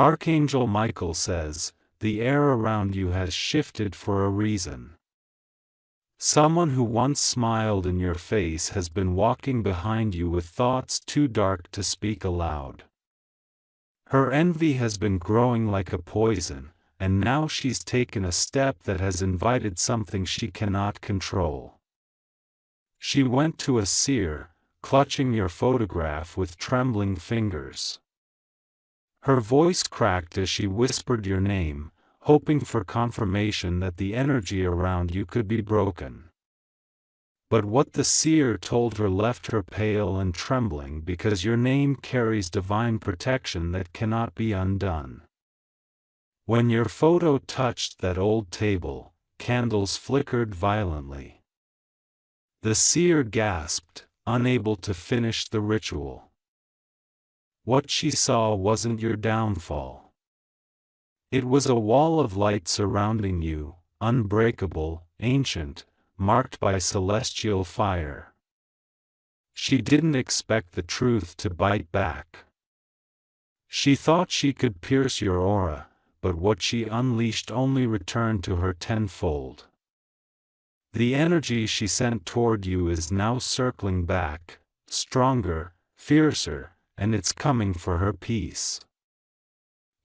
Archangel Michael says, the air around you has shifted for a reason. Someone who once smiled in your face has been walking behind you with thoughts too dark to speak aloud. Her envy has been growing like a poison, and now she's taken a step that has invited something she cannot control. She went to a seer, clutching your photograph with trembling fingers. Her voice cracked as she whispered your name, hoping for confirmation that the energy around you could be broken. But what the seer told her left her pale and trembling, because your name carries divine protection that cannot be undone. When your photo touched that old table, candles flickered violently. The seer gasped, unable to finish the ritual. What she saw wasn't your downfall. It was a wall of light surrounding you, unbreakable, ancient, marked by celestial fire. She didn't expect the truth to bite back. She thought she could pierce your aura, but what she unleashed only returned to her tenfold. The energy she sent toward you is now circling back, stronger, fiercer, and it's coming for her peace.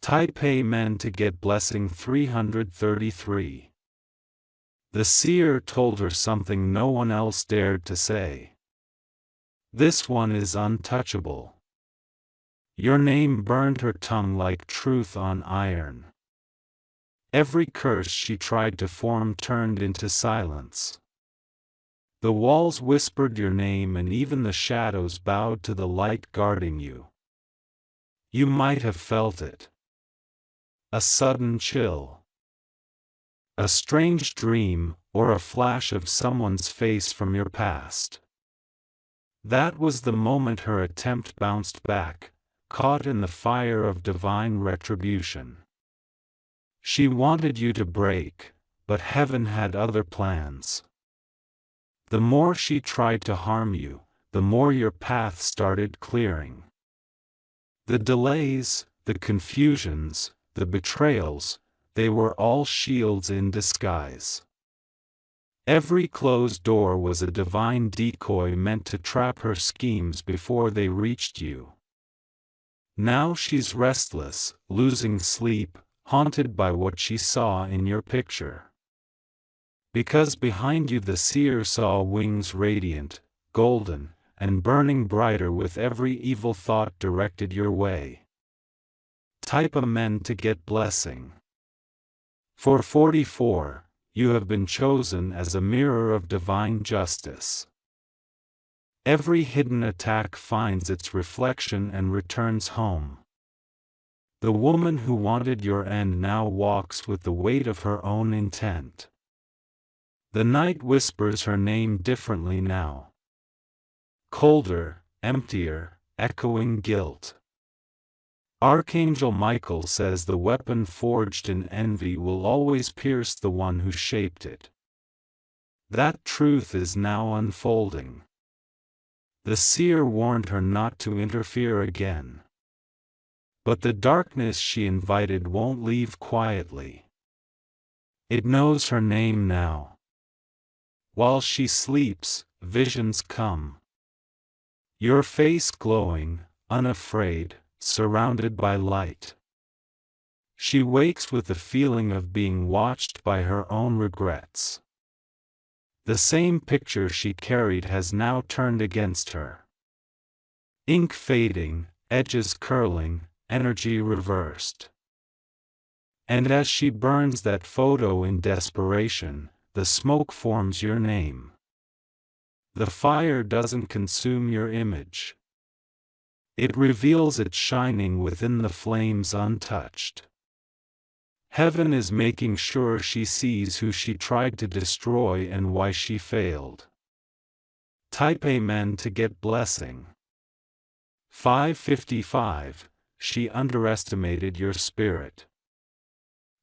Type Amen to get blessing 333. The seer told her something no one else dared to say. This one is untouchable. Your name burned her tongue like truth on iron. Every curse she tried to form turned into silence. The walls whispered your name, and even the shadows bowed to the light guarding you. You might have felt it. A sudden chill. A strange dream, or a flash of someone's face from your past. That was the moment her attempt bounced back, caught in the fire of divine retribution. She wanted you to break, but heaven had other plans. The more she tried to harm you, the more your path started clearing. The delays, the confusions, the betrayals, they were all shields in disguise. Every closed door was a divine decoy meant to trap her schemes before they reached you. Now she's restless, losing sleep, haunted by what she saw in your picture. Because behind you the seer saw wings radiant, golden, and burning brighter with every evil thought directed your way. Type Amen to get blessing. For 44, you have been chosen as a mirror of divine justice. Every hidden attack finds its reflection and returns home. The woman who wanted your end now walks with the weight of her own intent. The night whispers her name differently now. Colder, emptier, echoing guilt. Archangel Michael says the weapon forged in envy will always pierce the one who shaped it. That truth is now unfolding. The seer warned her not to interfere again. But the darkness she invited won't leave quietly. It knows her name now. While she sleeps, visions come. Your face glowing, unafraid, surrounded by light. She wakes with the feeling of being watched by her own regrets. The same picture she carried has now turned against her. Ink fading, edges curling, energy reversed. And as she burns that photo in desperation, the smoke forms your name. The fire doesn't consume your image. It reveals it shining within the flames untouched. Heaven is making sure she sees who she tried to destroy and why she failed. Type Amen to get blessing. 555. She underestimated your spirit.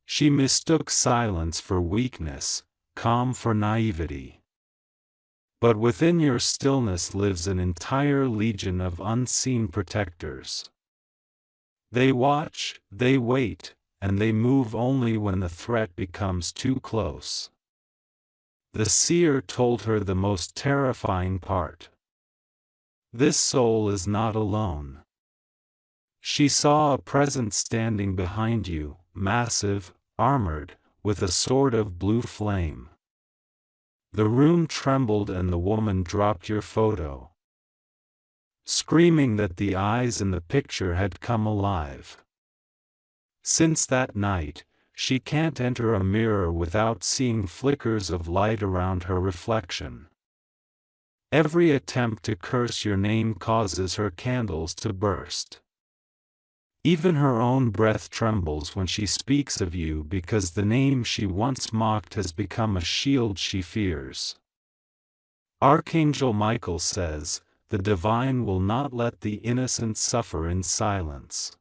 She mistook silence for weakness, calm for naivety. But within your stillness lives an entire legion of unseen protectors. They watch, they wait, and they move only when the threat becomes too close. The seer told her the most terrifying part. This soul is not alone. She saw a presence standing behind you, massive, armored, with a sword of blue flame. The room trembled and the woman dropped your photo, screaming that the eyes in the picture had come alive. Since that night, she can't enter a mirror without seeing flickers of light around her reflection. Every attempt to curse your name causes her candles to burst. Even her own breath trembles when she speaks of you because the name she once mocked has become a shield she fears. Archangel Michael says, "The divine will not let the innocent suffer in silence."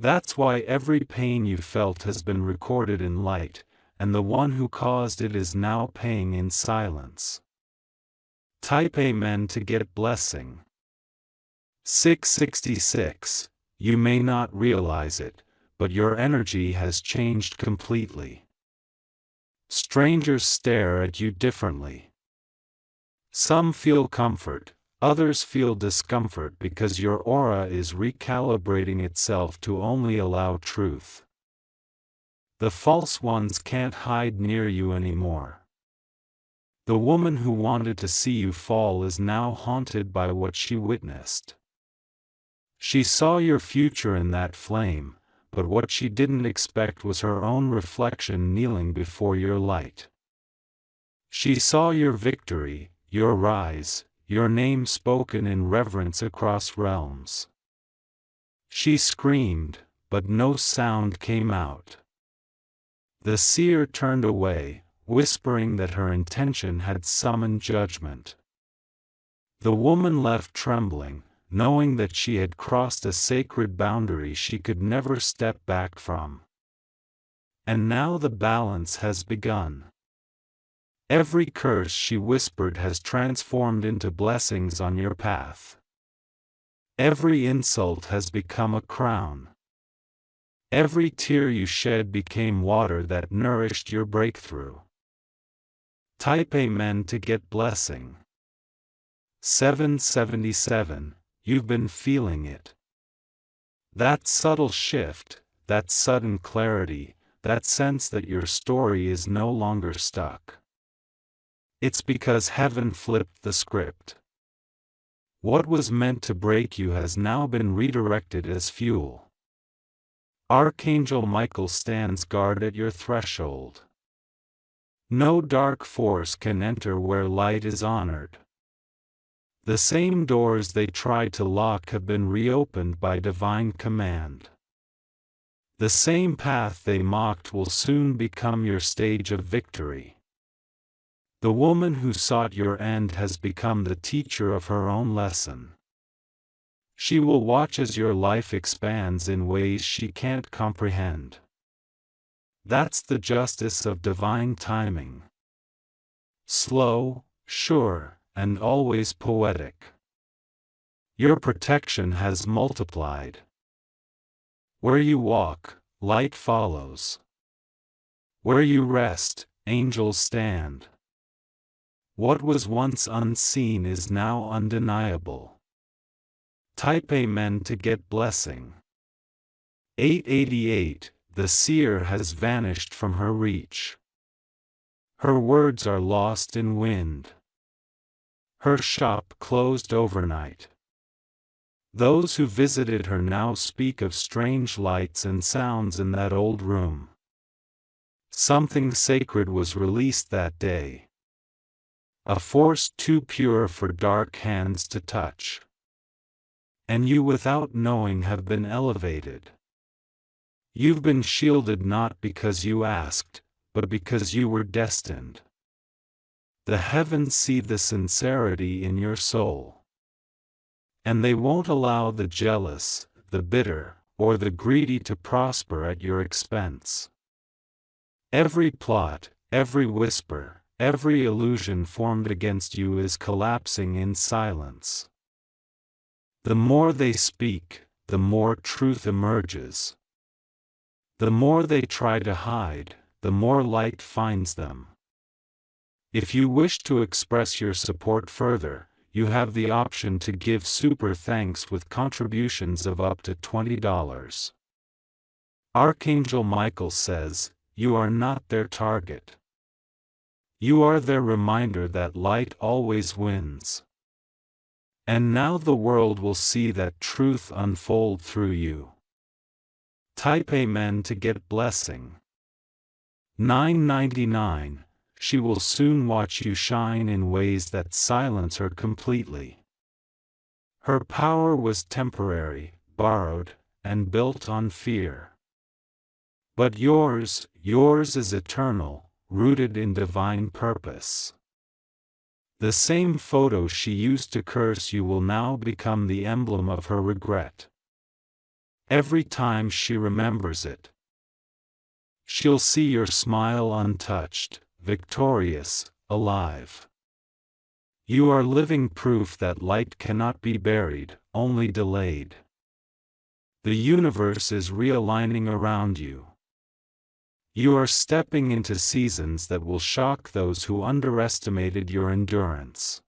That's why every pain you felt has been recorded in light, and the one who caused it is now paying in silence. Type Amen to get blessing. 666. You may not realize it, but your energy has changed completely. Strangers stare at you differently. Some feel comfort, others feel discomfort because your aura is recalibrating itself to only allow truth. The false ones can't hide near you anymore. The woman who wanted to see you fall is now haunted by what she witnessed. She saw your future in that flame, but what she didn't expect was her own reflection kneeling before your light. She saw your victory, your rise, your name spoken in reverence across realms. She screamed, but no sound came out. The seer turned away, whispering that her intention had summoned judgment. The woman left trembling, knowing that she had crossed a sacred boundary she could never step back from. And now the balance has begun. Every curse she whispered has transformed into blessings on your path. Every insult has become a crown. Every tear you shed became water that nourished your breakthrough. Type Amen to get blessing. 777. You've been feeling it. That subtle shift, that sudden clarity, that sense that your story is no longer stuck. It's because heaven flipped the script. What was meant to break you has now been redirected as fuel. Archangel Michael stands guard at your threshold. No dark force can enter where light is honored. The same doors they tried to lock have been reopened by divine command. The same path they mocked will soon become your stage of victory. The woman who sought your end has become the teacher of her own lesson. She will watch as your life expands in ways she can't comprehend. That's the justice of divine timing. Slow, sure, and always poetic. Your protection has multiplied. Where you walk, light follows. Where you rest, angels stand. What was once unseen is now undeniable. Type Amen to get blessing. 888. The seer has vanished from her reach. Her words are lost in wind. Her shop closed overnight. Those who visited her now speak of strange lights and sounds in that old room. Something sacred was released that day. A force too pure for dark hands to touch. And you without knowing have been elevated. You've been shielded not because you asked, but because you were destined. The heavens see the sincerity in your soul. And they won't allow the jealous, the bitter, or the greedy to prosper at your expense. Every plot, every whisper, every illusion formed against you is collapsing in silence. The more they speak, the more truth emerges. The more they try to hide, the more light finds them. If you wish to express your support further, you have the option to give super thanks with contributions of up to $20. Archangel Michael says, you are not their target. You are their reminder that light always wins. And now the world will see that truth unfold through you. Type Amen to get blessing. $9.99. She will soon watch you shine in ways that silence her completely. Her power was temporary, borrowed, and built on fear. But yours is eternal, rooted in divine purpose. The same photo she used to curse you will now become the emblem of her regret. Every time she remembers it, she'll see your smile untouched, victorious, alive. You are living proof that light cannot be buried, only delayed. The universe is realigning around you. You are stepping into seasons that will shock those who underestimated your endurance.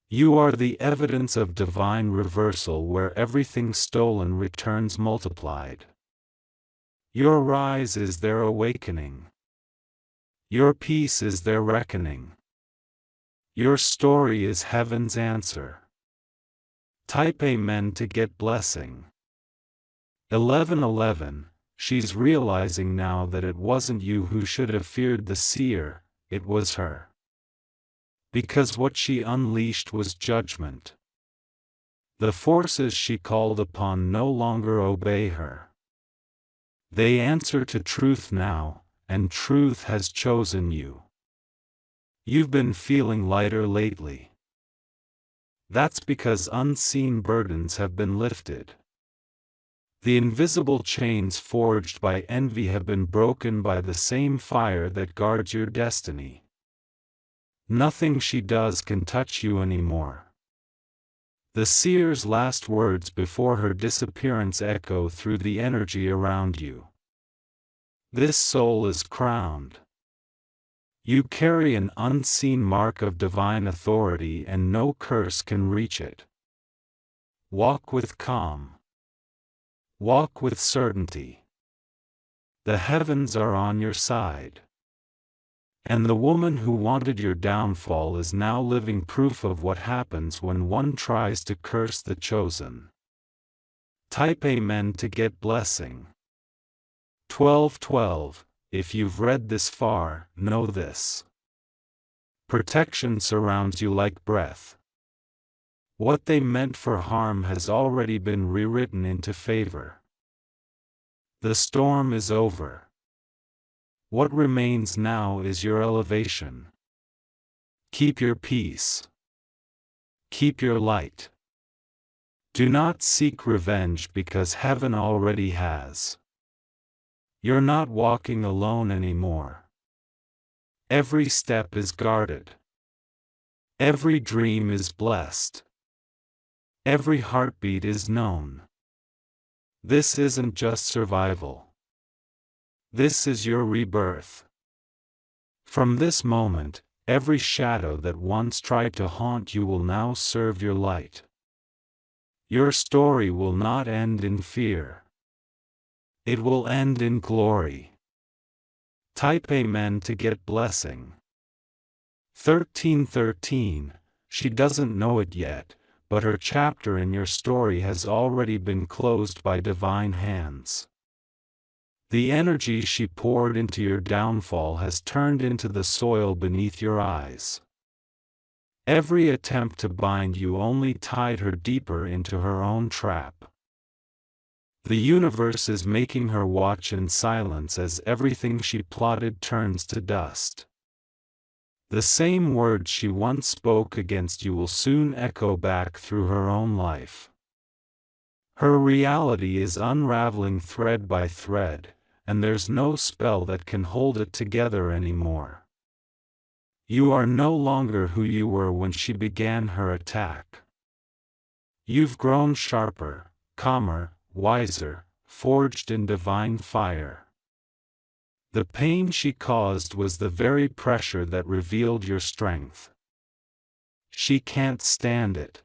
You are the evidence of divine reversal where everything stolen returns multiplied. Your rise is their awakening. Your peace is their reckoning. Your story is heaven's answer. Type Amen to get blessing. 11:11. She's realizing now that it wasn't you who should have feared the seer, it was her. Because what she unleashed was judgment. The forces she called upon no longer obey her. They answer to truth now, and truth has chosen you. You've been feeling lighter lately. That's because unseen burdens have been lifted. The invisible chains forged by envy have been broken by the same fire that guards your destiny. Nothing she does can touch you anymore. The seer's last words before her disappearance echo through the energy around you. This soul is crowned. You carry an unseen mark of divine authority and no curse can reach it. Walk with calm. Walk with certainty. The heavens are on your side. And the woman who wanted your downfall is now living proof of what happens when one tries to curse the chosen. Type Amen to get blessing. 12:12. If you've read this far, know this. Protection surrounds you like breath. What they meant for harm has already been rewritten into favor. The storm is over. What remains now is your elevation. Keep your peace. Keep your light. Do not seek revenge because heaven already has. You're not walking alone anymore. Every step is guarded. Every dream is blessed. Every heartbeat is known. This isn't just survival. This is your rebirth. From this moment, every shadow that once tried to haunt you will now serve your light. Your story will not end in fear. It will end in glory. Type Amen to get blessing. 13:13. She doesn't know it yet, but her chapter in your story has already been closed by divine hands. The energy she poured into your downfall has turned into the soil beneath your eyes. Every attempt to bind you only tied her deeper into her own trap. The universe is making her watch in silence as everything she plotted turns to dust. The same words she once spoke against you will soon echo back through her own life. Her reality is unraveling thread by thread, and there's no spell that can hold it together anymore. You are no longer who you were when she began her attack. You've grown sharper, calmer, wiser, forged in divine fire. The pain she caused was the very pressure that revealed your strength. She can't stand it.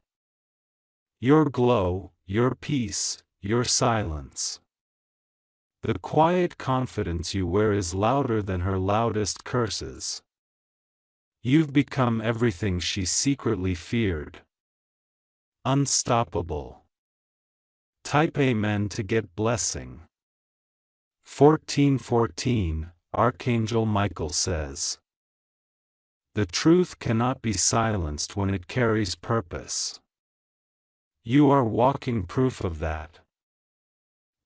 Your glow, your peace, your silence. The quiet confidence you wear is louder than her loudest curses. You've become everything she secretly feared. Unstoppable. Type Amen to get blessing. 14:14, Archangel Michael says. The truth cannot be silenced when it carries purpose. You are walking proof of that.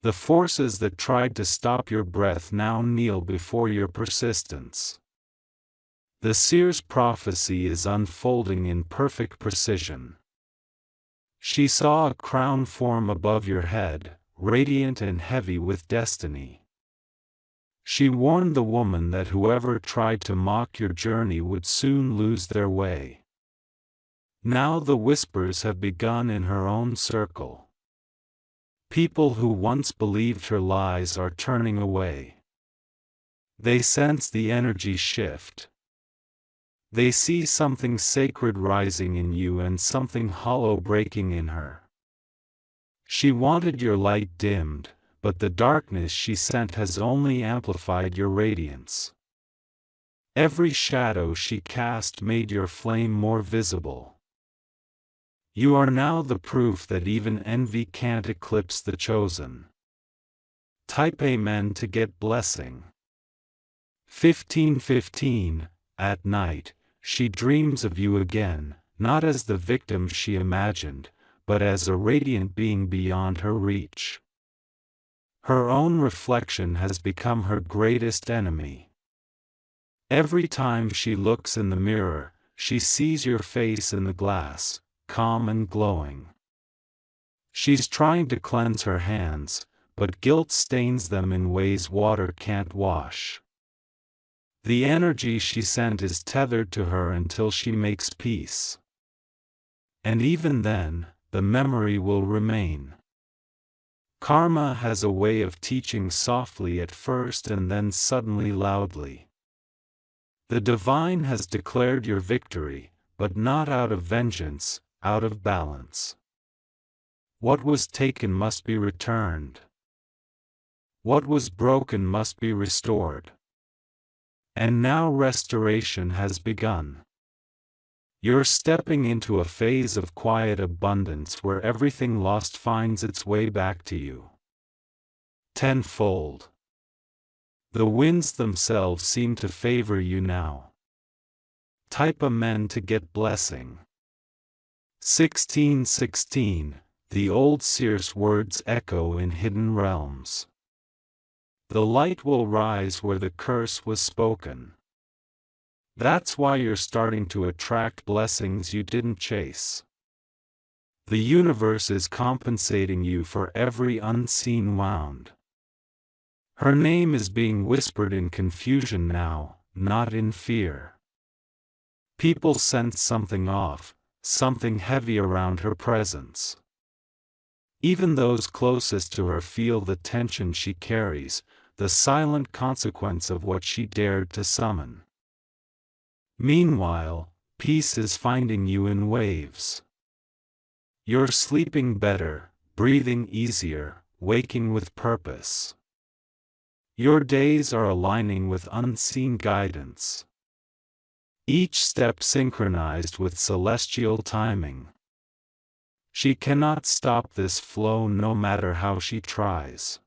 The forces that tried to stop your breath now kneel before your persistence. The seer's prophecy is unfolding in perfect precision. She saw a crown form above your head, radiant and heavy with destiny. She warned the woman that whoever tried to mock your journey would soon lose their way. Now the whispers have begun in her own circle. People who once believed her lies are turning away. They sense the energy shift. They see something sacred rising in you and something hollow breaking in her. She wanted your light dimmed, but the darkness she sent has only amplified your radiance. Every shadow she cast made your flame more visible. You are now the proof that even envy can't eclipse the chosen. Type Amen to get blessing. 15:15, at night, she dreams of you again, not as the victim she imagined, but as a radiant being beyond her reach. Her own reflection has become her greatest enemy. Every time she looks in the mirror, she sees your face in the glass, calm and glowing. She's trying to cleanse her hands, but guilt stains them in ways water can't wash. The energy she sent is tethered to her until she makes peace. And even then, the memory will remain. Karma has a way of teaching softly at first and then suddenly loudly. The divine has declared your victory, but not out of vengeance, out of balance. What was taken must be returned. What was broken must be restored. And now restoration has begun. You're stepping into a phase of quiet abundance where everything lost finds its way back to you. Tenfold. The winds themselves seem to favor you now. Type Amen to get blessing. 16:16, the old seer's words echo in hidden realms. The light will rise where the curse was spoken. That's why you're starting to attract blessings you didn't chase. The universe is compensating you for every unseen wound. Her name is being whispered in confusion now, not in fear. People sense something off, something heavy around her presence. Even those closest to her feel the tension she carries, the silent consequence of what she dared to summon. Meanwhile, peace is finding you in waves. You're sleeping better, breathing easier, waking with purpose. Your days are aligning with unseen guidance. Each step synchronized with celestial timing. She cannot stop this flow no matter how she tries.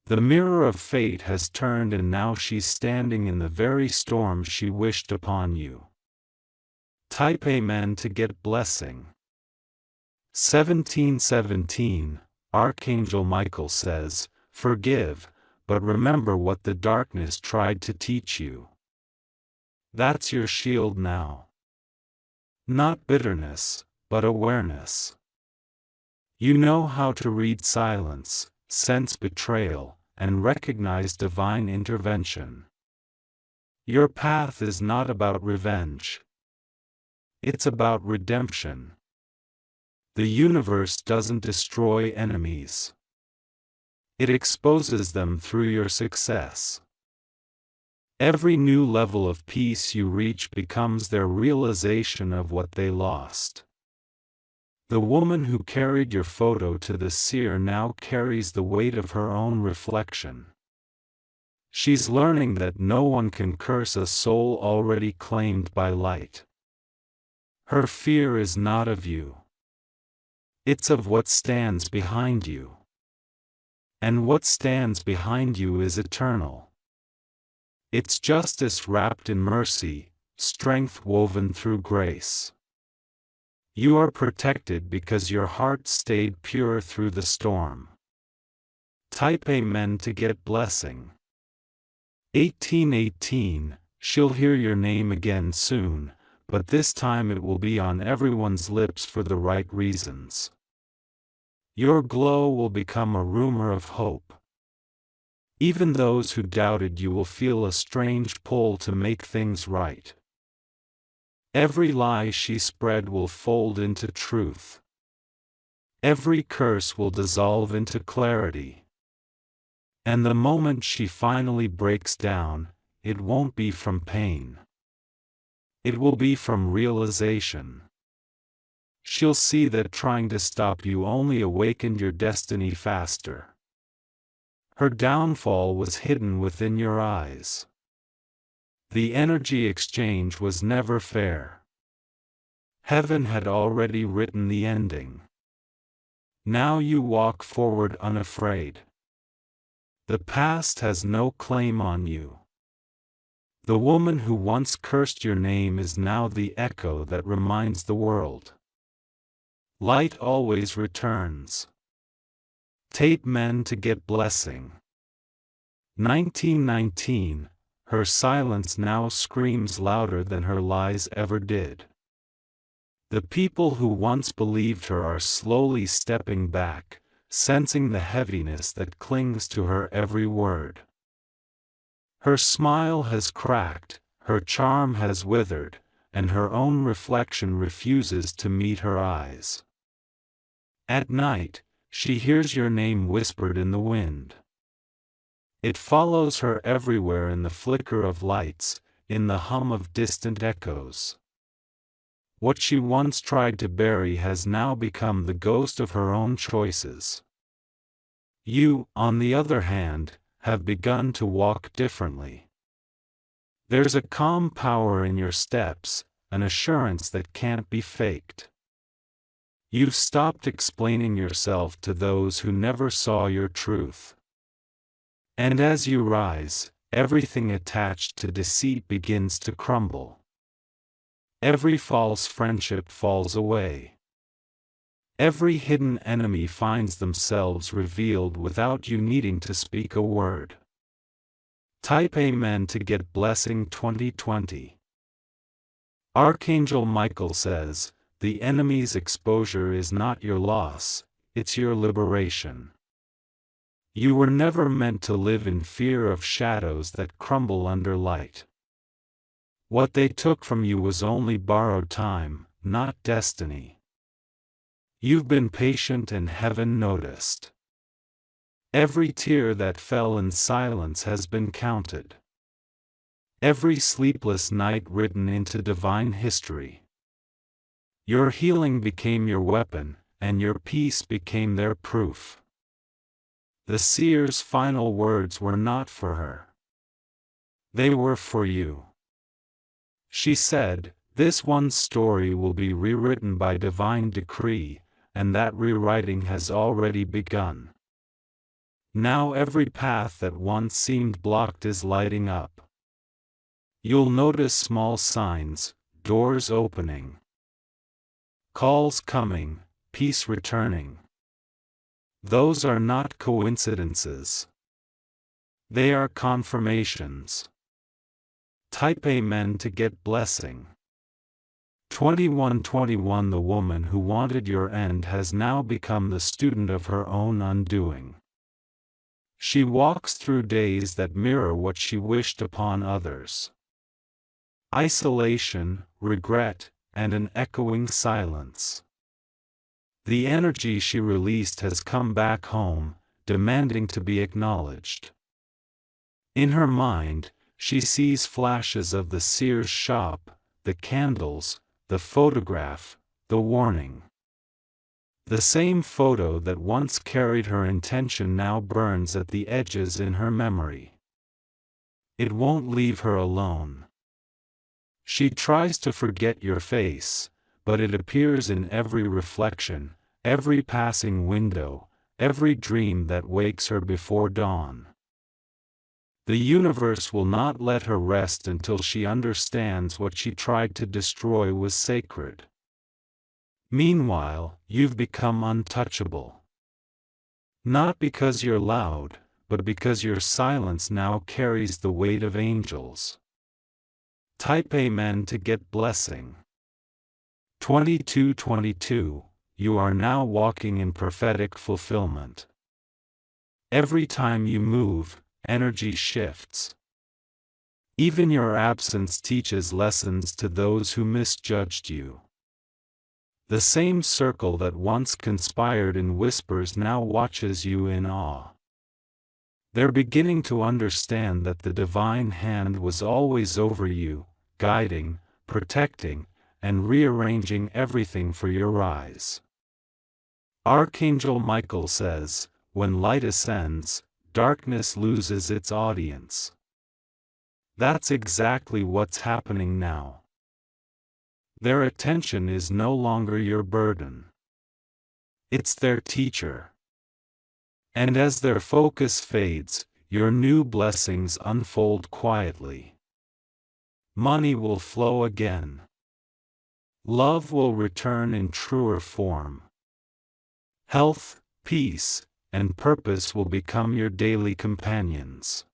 The mirror of fate has turned and now she's standing in the very storm she wished upon you. Type Amen to get blessing. 17:17, Archangel Michael says, forgive, but remember what the darkness tried to teach you. That's your shield now. Not bitterness, but awareness. You know how to read silence, sense betrayal, and recognize divine intervention. Your path is not about revenge. It's about redemption. The universe doesn't destroy enemies. It exposes them through your success. Every new level of peace you reach becomes their realization of what they lost. The woman who carried your photo to the seer now carries the weight of her own reflection. She's learning that no one can curse a soul already claimed by light. Her fear is not of you. It's of what stands behind you. And what stands behind you is eternal. It's justice wrapped in mercy, strength woven through grace. You are protected because your heart stayed pure through the storm. Type Amen to get blessing. 1818, she'll hear your name again soon, but this time it will be on everyone's lips for the right reasons. Your glow will become a rumor of hope. Even those who doubted you will feel a strange pull to make things right. Every lie she spread will fold into truth. Every curse will dissolve into clarity. And the moment she finally breaks down, it won't be from pain. It will be from realization. She'll see that trying to stop you only awakened your destiny faster. Her downfall was hidden within your eyes. The energy exchange was never fair. Heaven had already written the ending. Now you walk forward unafraid. The past has no claim on you. The woman who once cursed your name is now the echo that reminds the world. Light always returns. Tape men to get blessing. 1919, her silence now screams louder than her lies ever did. The people who once believed her are slowly stepping back, sensing the heaviness that clings to her every word. Her smile has cracked, her charm has withered, and her own reflection refuses to meet her eyes. At night, she hears your name whispered in the wind. It follows her everywhere in the flicker of lights, in the hum of distant echoes. What she once tried to bury has now become the ghost of her own choices. You, on the other hand, have begun to walk differently. There's a calm power in your steps, an assurance that can't be faked. You've stopped explaining yourself to those who never saw your truth. And as you rise, everything attached to deceit begins to crumble. Every false friendship falls away. Every hidden enemy finds themselves revealed without you needing to speak a word. Type Amen to get blessing 2020. Archangel Michael says, the enemy's exposure is not your loss, it's your liberation. You were never meant to live in fear of shadows that crumble under light. What they took from you was only borrowed time, not destiny. You've been patient and heaven noticed. Every tear that fell in silence has been counted. Every sleepless night written into divine history. Your healing became your weapon, and your peace became their proof. The seer's final words were not for her. They were for you. She said, this one story will be rewritten by divine decree, and that rewriting has already begun. Now every path that once seemed blocked is lighting up. You'll notice small signs, doors opening. Calls coming, peace returning. Those are not coincidences. They are confirmations. Type Amen to get blessing. 2121 The woman who wanted your end has now become the student of her own undoing. She walks through days that mirror what she wished upon others. Isolation, regret, and an echoing silence. The energy she released has come back home, demanding to be acknowledged. In her mind, she sees flashes of the seer's shop, the candles, the photograph, the warning. The same photo that once carried her intention now burns at the edges in her memory. It won't leave her alone. She tries to forget your face, but it appears in every reflection, every passing window, every dream that wakes her before dawn. The universe will not let her rest until she understands what she tried to destroy was sacred. Meanwhile, you've become untouchable. Not because you're loud, but because your silence now carries the weight of angels. Type Amen to get blessing. 2222, you are now walking in prophetic fulfillment. Every time you move, energy shifts. Even your absence teaches lessons to those who misjudged you. The same circle that once conspired in whispers now watches you in awe. They're beginning to understand that the divine hand was always over you, guiding, protecting, and rearranging everything for your rise. Archangel Michael says, when light ascends, darkness loses its audience. That's exactly what's happening now. Their attention is no longer your burden. It's their teacher. And as their focus fades, your new blessings unfold quietly. Money will flow again. Love will return in truer form. Health, peace, and purpose will become your daily companions.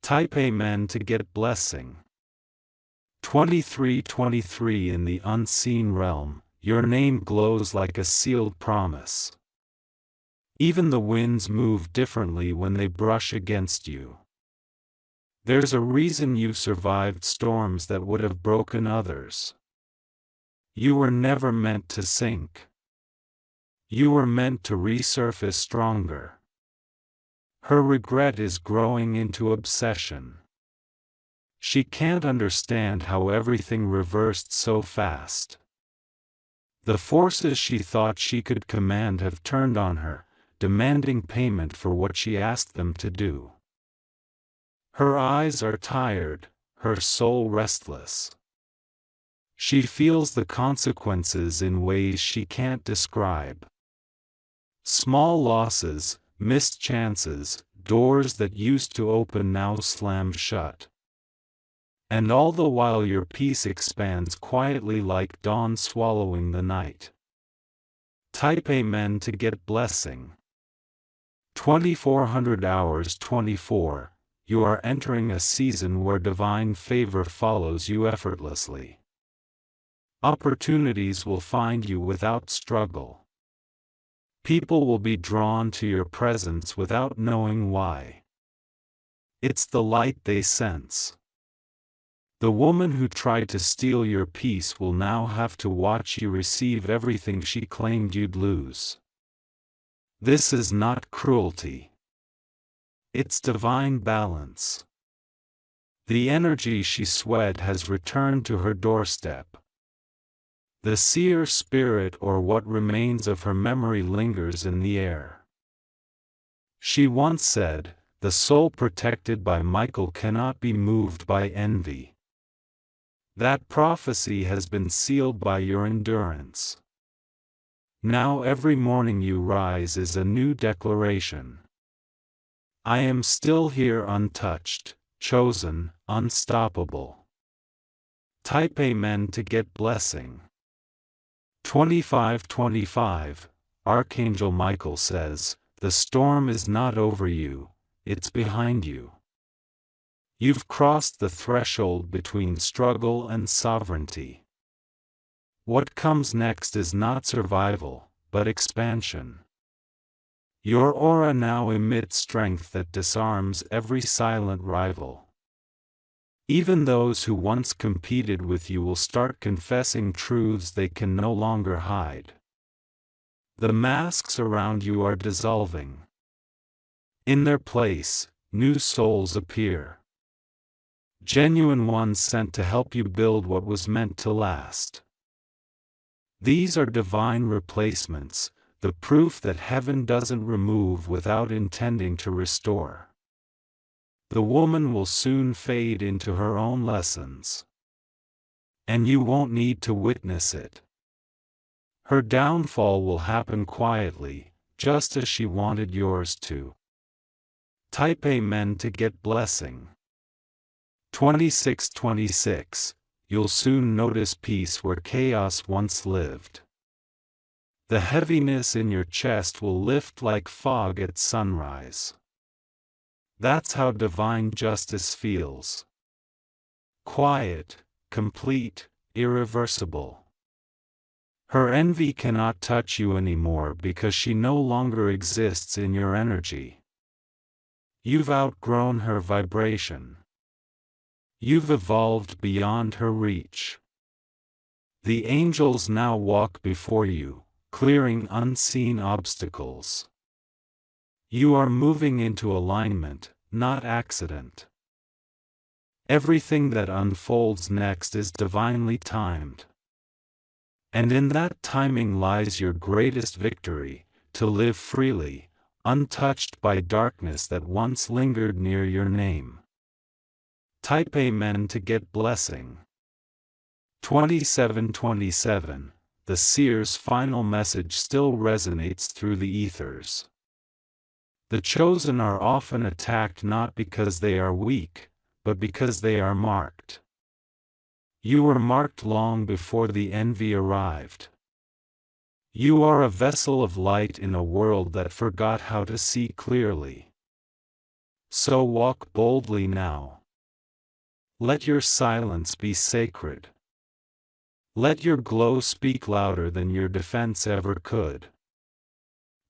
Type Amen to get blessing. 2323, in the unseen realm, your name glows like a sealed promise. Even the winds move differently when they brush against you. There's a reason you survived storms that would have broken others. You were never meant to sink. You were meant to resurface stronger. Her regret is growing into obsession. She can't understand how everything reversed so fast. The forces she thought she could command have turned on her, demanding payment for what she asked them to do. Her eyes are tired, her soul restless. She feels the consequences in ways she can't describe. Small losses, missed chances, doors that used to open now slam shut. And all the while your peace expands quietly like dawn swallowing the night. Type Amen to get blessing. 2400 hours 24, you are entering a season where divine favor follows you effortlessly. Opportunities will find you without struggle. People will be drawn to your presence without knowing why. It's the light they sense. The woman who tried to steal your peace will now have to watch you receive everything she claimed you'd lose. This is not cruelty. It's divine balance. The energy she sweat has returned to her doorstep. The seer spirit, or what remains of her memory, lingers in the air. She once said, "The soul protected by Michael cannot be moved by envy." That prophecy has been sealed by your endurance. Now every morning you rise is a new declaration. I am still here, untouched, chosen, unstoppable. Type Amen to get blessing. 2525, Archangel Michael says, the storm is not over you, it's behind you. You've crossed the threshold between struggle and sovereignty. What comes next is not survival, but expansion. Your aura now emits strength that disarms every silent rival. Even those who once competed with you will start confessing truths they can no longer hide. The masks around you are dissolving. In their place, new souls appear. Genuine ones sent to help you build what was meant to last. These are divine replacements, the proof that heaven doesn't remove without intending to restore. The woman will soon fade into her own lessons. And you won't need to witness it. Her downfall will happen quietly, just as she wanted yours to. Type Amen to get blessing. 2626. You'll soon notice peace where chaos once lived. The heaviness in your chest will lift like fog at sunrise. That's how divine justice feels. Quiet, complete, irreversible. Her envy cannot touch you anymore because she no longer exists in your energy. You've outgrown her vibration. You've evolved beyond her reach. The angels now walk before you, clearing unseen obstacles. You are moving into alignment, not accident. Everything that unfolds next is divinely timed. And in that timing lies your greatest victory, to live freely, untouched by darkness that once lingered near your name. Type Amen to get blessing. 2727. The Seer's final message still resonates through the ethers. The chosen are often attacked not because they are weak, but because they are marked. You were marked long before the envy arrived. You are a vessel of light in a world that forgot how to see clearly. So walk boldly now. Let your silence be sacred. Let your glow speak louder than your defense ever could.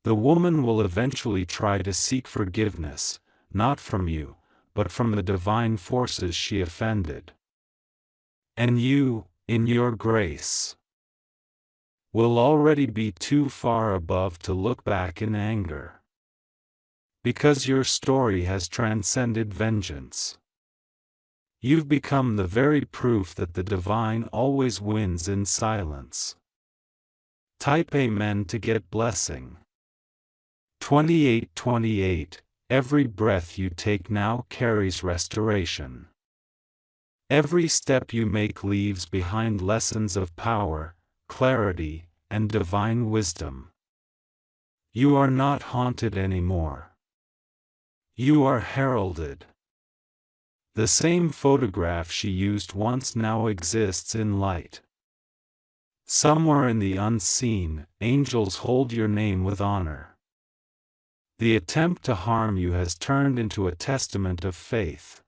The woman will eventually try to seek forgiveness, not from you, but from the divine forces she offended. And you, in your grace, will already be too far above to look back in anger. Because your story has transcended vengeance. You've become the very proof that the divine always wins in silence. Type Amen to get blessing. 2828. Every breath you take now carries restoration. Every step you make leaves behind lessons of power, clarity, and divine wisdom. You are not haunted anymore. You are heralded. The same photograph she used once now exists in light. Somewhere in the unseen, angels hold your name with honor. The attempt to harm you has turned into a testament of faith.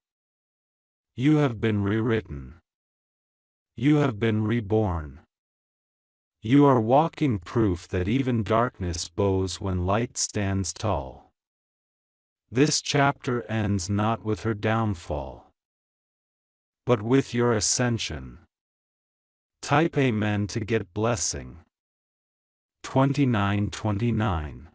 You have been rewritten. You have been reborn. You are walking proof that even darkness bows when light stands tall. This chapter ends not with her downfall, but with your ascension. Type Amen to get blessing. 2929.